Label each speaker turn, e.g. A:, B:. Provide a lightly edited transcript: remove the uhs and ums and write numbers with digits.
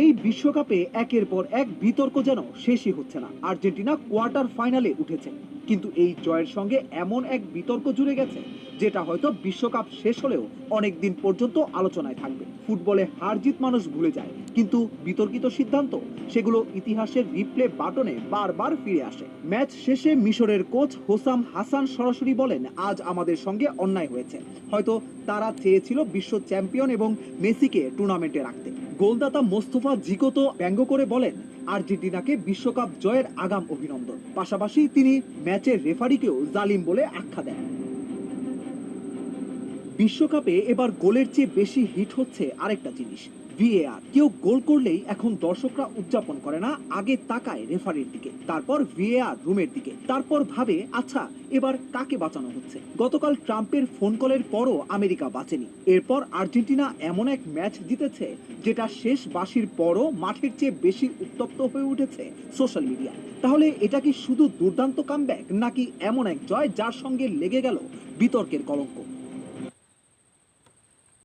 A: এই বিশ্বকাপে একের পর এক বিতর্ক যেন শেষই হচ্ছে না। আর্জেন্টিনা কোয়ার্টার ফাইনালে উঠেছে, কিন্তু এই জয়ের সঙ্গে এমন এক বিতর্ক জুড়ে গেছে যেটা হয়তো বিশ্বকাপ শেষ হলেও অনেক দিন পর্যন্ত আলোচনায় থাকবে। ফুটবলে হার জিত মানুষ ভুলে যায়, কিন্তু বিতর্কিত সিদ্ধান্ত সেগুলো ইতিহাসের রিপ্লে বাটনে বারবার ফিরে আসে। ম্যাচ শেষে মিশরের কোচ হোসাম হাসান সরাসরি বলেন, আজ আমাদের সঙ্গে অন্যায় হয়েছে। হয়তো তারা চেয়েছিল বিশ্ব চ্যাম্পিয়ন এবং মেসিকে টুর্নামেন্টে রাখতে। গোলদাতা মোস্তফা জিকো তো ব্যঙ্গ করে বলেন, আর্জেন্টিনাকে বিশ্বকাপ জয়ের আগাম অভিনন্দন। পাশাপাশি তিনি ম্যাচের রেফারিকেও জালিম বলে আখ্যা দেন। বিশ্বকাপে এবার গোলের চেয়ে বেশি হিট হচ্ছে আরেকটা জিনিস, ভিএআর। কেউ গোল করলেই এখন দর্শকরা উদযাপন করে না, আগে তাকায় রেফারির দিকে, তারপর ভিএআর রুমের দিকে, তারপর ভাবে আচ্ছা এবার কাকে বাঁচানো হচ্ছে। গতকাল ট্রাম্পের ফোন কলের পরও আমেরিকা বাঁচেনি। এরপর আর্জেন্টিনা এমন এক ম্যাচ জিতেছে যেটা শেষ বাঁশির পরও মাঠের চেয়ে বেশি উত্তপ্ত হয়ে উঠেছে সোশ্যাল মিডিয়া। তাহলে এটা কি শুধু দুর্দান্ত কামব্যাক, নাকি এমন এক জয় যার সঙ্গে লেগে গেল বিতর্কের কলঙ্ক?